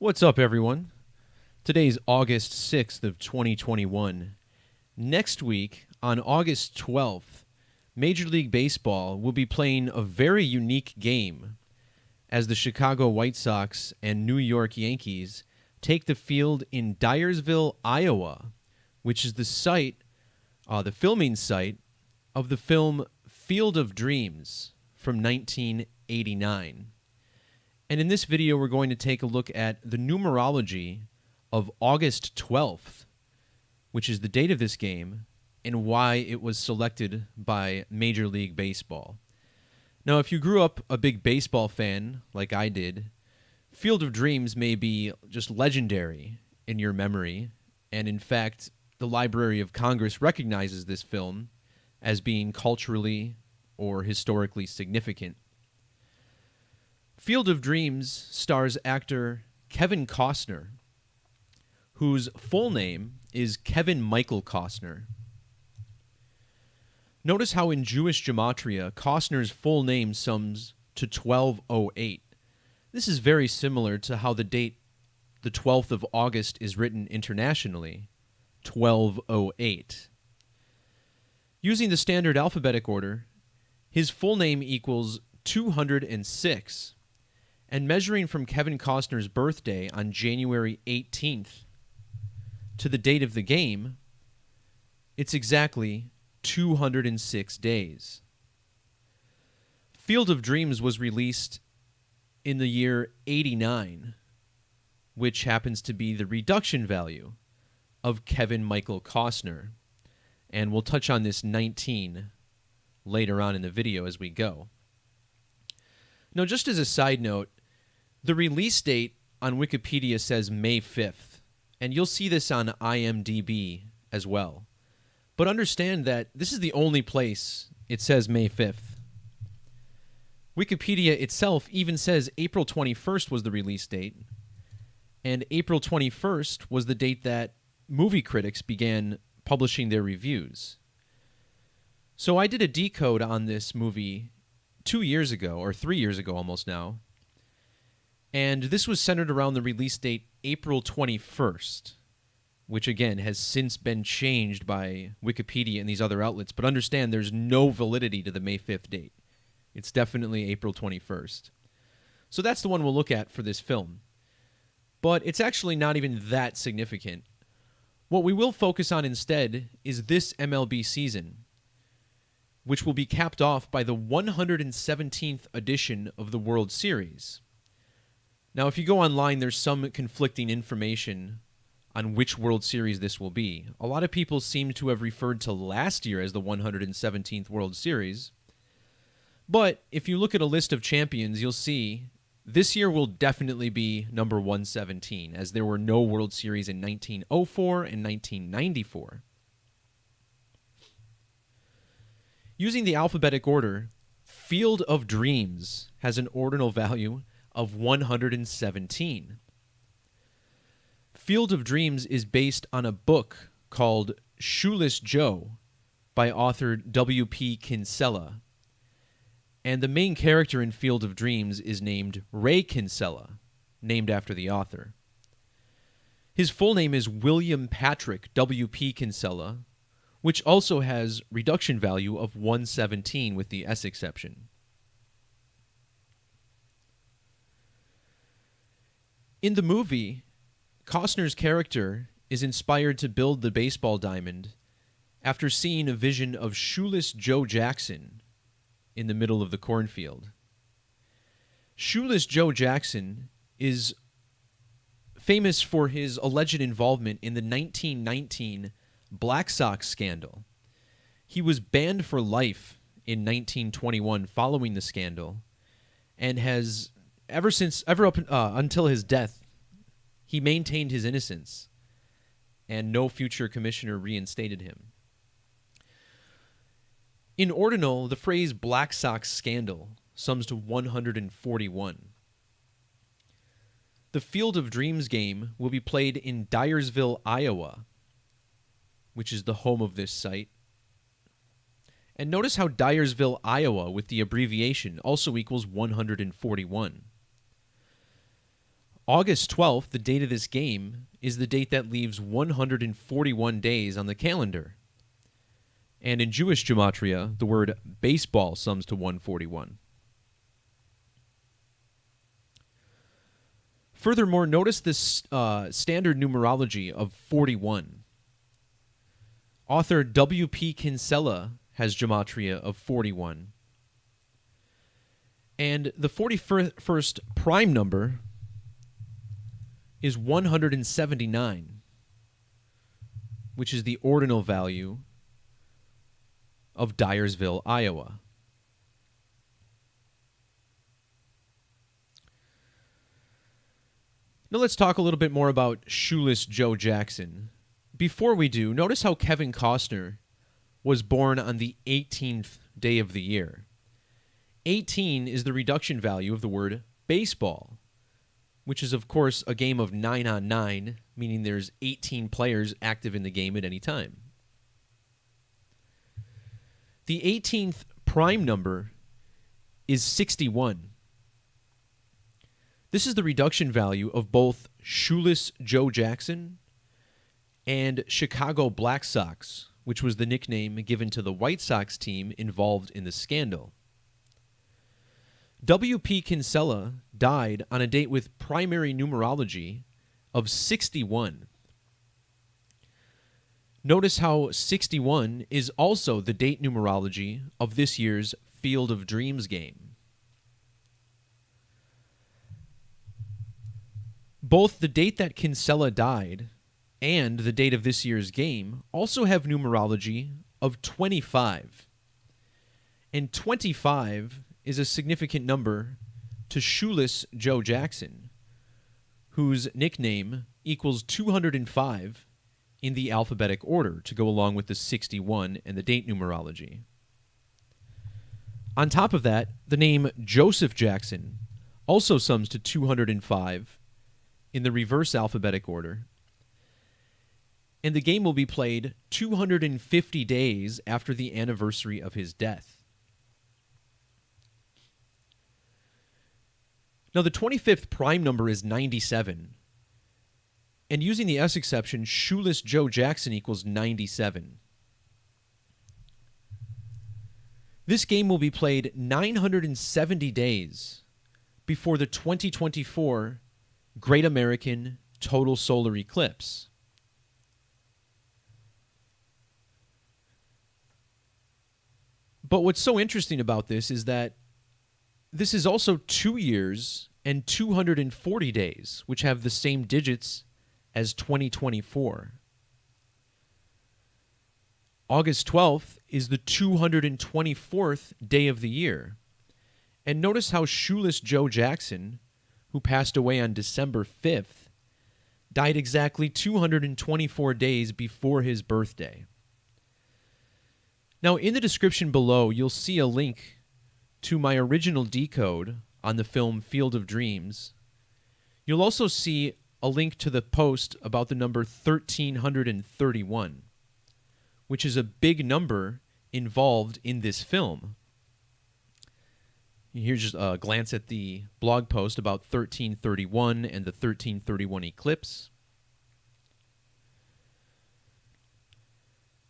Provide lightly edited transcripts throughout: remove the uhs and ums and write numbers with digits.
What's up, everyone? Today's August 6th of 2021. Next week, on August 12th, Major League Baseball will be playing a very unique game as the Chicago White Sox and New York Yankees take the field in Dyersville, Iowa, which is the filming site of the film Field of Dreams from 1989. And in this video, we're going to take a look at the numerology of August 12th, which is the date of this game, and why it was selected by Major League Baseball. Now, if you grew up a big baseball fan, like I did, Field of Dreams may be just legendary in your memory, and in fact, the Library of Congress recognizes this film as being culturally or historically significant. Field of Dreams stars actor Kevin Costner, whose full name is Kevin Michael Costner. Notice how in Jewish Gematria, Costner's full name sums to 1208. This is very similar to how the date, the 12th of August, is written internationally, 1208. Using the standard alphabetic order, his full name equals 206. And measuring from Kevin Costner's birthday on January 18th to the date of the game, it's exactly 206 days. Field of Dreams was released in the year 89, which happens to be the reduction value of Kevin Michael Costner. And we'll touch on this 19 later on in the video as we go. Now, just as a side note, the release date on Wikipedia says May 5th, and you'll see this on IMDb as well. But understand that this is the only place it says May 5th. Wikipedia itself even says April 21st was the release date, and April 21st was the date that movie critics began publishing their reviews. So I did a decode on this movie 2 years ago, or 3 years ago almost now, and this was centered around the release date April 21st, which again has since been changed by Wikipedia and these other outlets, but understand there's no validity to the May 5th date. It's definitely April 21st. So that's the one we'll look at for this film. But it's actually not even that significant. What we will focus on instead is this MLB season, which will be capped off by the 117th edition of the World Series. Now, if you go online, there's some conflicting information on which World Series this will be. A lot of people seem to have referred to last year as the 117th World Series. But if you look at a list of champions, you'll see this year will definitely be number 117, as there were no World Series in 1904 and 1994. Using the alphabetic order, Field of Dreams has an ordinal value of 117. Field of Dreams is based on a book called Shoeless Joe by author W.P. Kinsella. And the main character in Field of Dreams is named Ray Kinsella, named after the author. His full name is William Patrick W.P. Kinsella, which also has reduction value of 117 with the S exception. In the movie, Costner's character is inspired to build the baseball diamond after seeing a vision of Shoeless Joe Jackson in the middle of the cornfield. Shoeless Joe Jackson is famous for his alleged involvement in the 1919 Black Sox scandal. He was banned for life in 1921 following the scandal, and has until his death, he maintained his innocence, and no future commissioner reinstated him. In ordinal, the phrase Black Sox scandal sums to 141. The Field of Dreams game will be played in Dyersville, Iowa, which is the home of this site. And notice how Dyersville, Iowa, with the abbreviation, also equals 141. August 12th, the date of this game, is the date that leaves 141 days on the calendar. And in Jewish gematria, the word baseball sums to 141. Furthermore, notice this standard numerology of 41. Author W.P. Kinsella has gematria of 41. And the 41st prime number is 179, which is the ordinal value of Dyersville, Iowa. Now let's talk a little bit more about Shoeless Joe Jackson. Before we do, notice how Kevin Costner was born on the 18th day of the year. 18 is the reduction value of the word baseball, which is, of course, a game of 9-on-9, meaning there's 18 players active in the game at any time. The 18th prime number is 61. This is the reduction value of both Shoeless Joe Jackson and Chicago Black Sox, which was the nickname given to the White Sox team involved in the scandal. W.P. Kinsella died on a date with primary numerology of 61. Notice how 61 is also the date numerology of this year's Field of Dreams game. Both the date that Kinsella died and the date of this year's game also have numerology of 25. And 25 is a significant number to Shoeless Joe Jackson, whose nickname equals 205 in the alphabetic order to go along with the 61 and the date numerology. On top of that, the name Joseph Jackson also sums to 205 in the reverse alphabetic order, and the game will be played 250 days after the anniversary of his death. Now, the 25th prime number is 97, and using the S exception, Shoeless Joe Jackson equals 97. This game will be played 970 days before the 2024 Great American Total Solar Eclipse. But what's so interesting about this is that this is also 2 years and 240 days, which have the same digits as 2024. August 12th is the 224th day of the year. And notice how Shoeless Joe Jackson, who passed away on December 5th, died exactly 224 days before his birthday. Now, in the description below, you'll see a link to my original decode on the film Field of Dreams. You'll also see a link to the post about the number 1331, which is a big number involved in this film. Here's just a glance at the blog post about 1331 and the 1331 eclipse.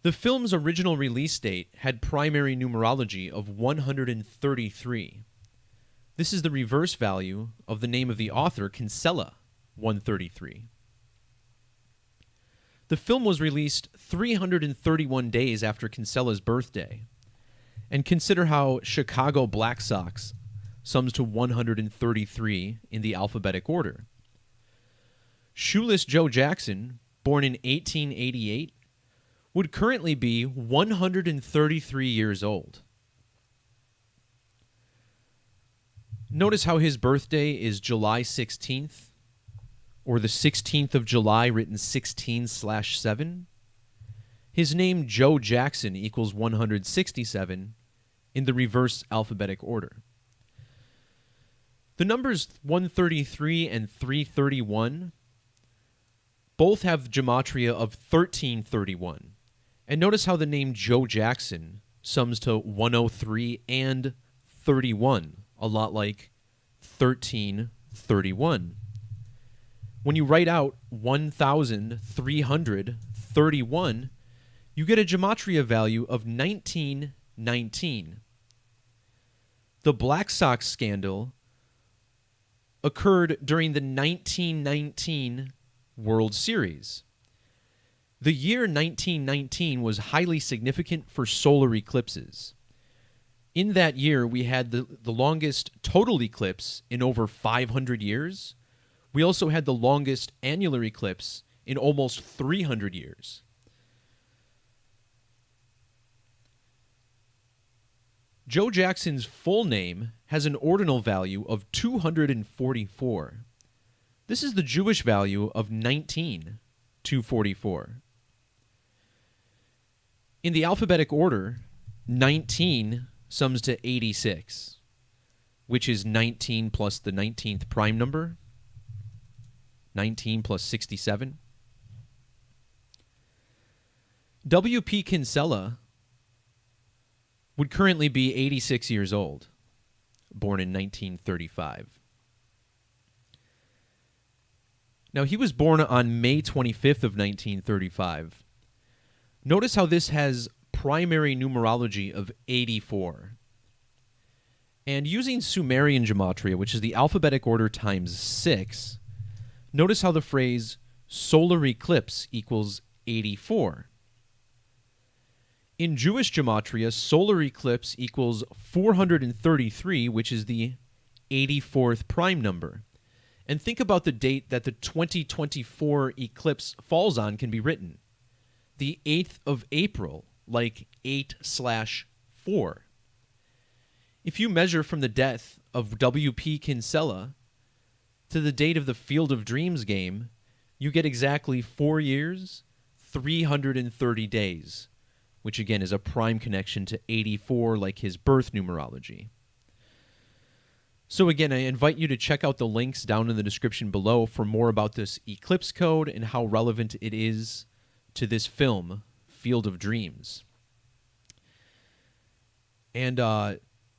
The film's original release date had primary numerology of 133. This is the reverse value of the name of the author, Kinsella, 133. The film was released 331 days after Kinsella's birthday. And consider how Chicago Black Sox sums to 133 in the alphabetic order. Shoeless Joe Jackson, born in 1888, would currently be 133 years old. Notice how his birthday is July 16th, or the 16th of July written 16/7. His name, Joe Jackson, equals 167 in the reverse alphabetic order. The numbers 133 and 331 both have gematria of 1331. And notice how the name Joe Jackson sums to 103 and 31, a lot like 1331. When you write out 1,331, you get a Gematria value of 1919. The Black Sox scandal occurred during the 1919 World Series. The year 1919 was highly significant for solar eclipses. In that year, we had the longest total eclipse in over 500 years. We also had the longest annular eclipse in almost 300 years. Joe Jackson's full name has an ordinal value of 244. This is the Jewish value of 19,244. In the alphabetic order, 19 sums to 86, which is 19 plus the 19th prime number, 19 plus 67. W.P. Kinsella would currently be 86 years old, born in 1935. Now, he was born on May 25th of 1935. Notice how this has primary numerology of 84. And using Sumerian Gematria, which is the alphabetic order times 6, notice how the phrase solar eclipse equals 84. In Jewish Gematria, solar eclipse equals 433, which is the 84th prime number. And think about the date that the 2024 eclipse falls on can be written. The 8th of April, like 8/4. If you measure from the death of W.P. Kinsella to the date of the Field of Dreams game, you get exactly 4 years, 330 days, which again is a prime connection to 84 like his birth numerology. So again, I invite you to check out the links down in the description below for more about this eclipse code and how relevant it is to this film, Field of Dreams. And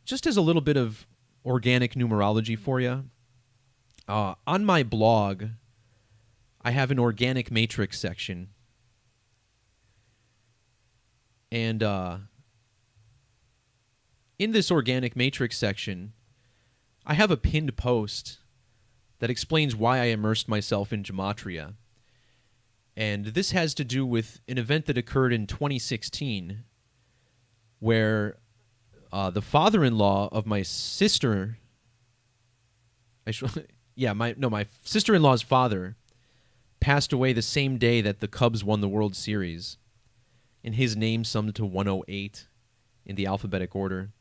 just as a little bit of organic numerology for you, on my blog, I have an organic matrix section. And in this organic matrix section, I have a pinned post that explains why I immersed myself in Gematria. And this has to do with an event that occurred in 2016 where the father-in-law of my sister... my sister-in-law's father passed away the same day that the Cubs won the World Series. And his name summed to 108 in the alphabetic order.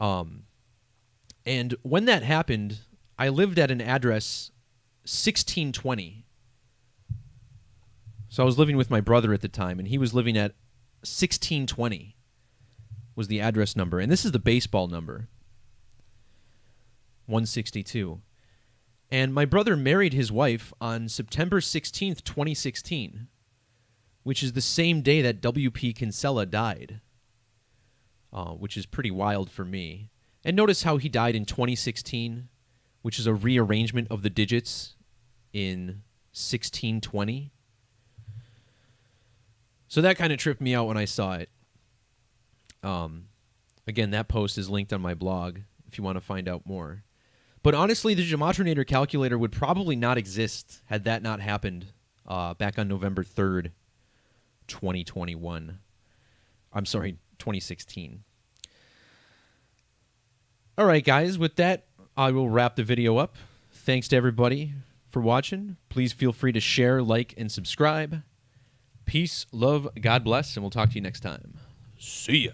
And when that happened, I lived at an address 1620. So I was living with my brother at the time, and he was living at 1620 was the address number. And this is the baseball number, 162. And my brother married his wife on September 16th, 2016, which is the same day that W.P. Kinsella died, which is pretty wild for me. And notice how he died in 2016, which is a rearrangement of the digits in 1620. So that kind of tripped me out when I saw it. Again, that post is linked on my blog if you want to find out more. But honestly, the Gematrinator calculator would probably not exist had that not happened back on November 3rd, 2021. I'm sorry, 2016. All right, guys, with that, I will wrap the video up. Thanks to everybody for watching. Please feel free to share, like, and subscribe. Peace, love, God bless, and we'll talk to you next time. See ya.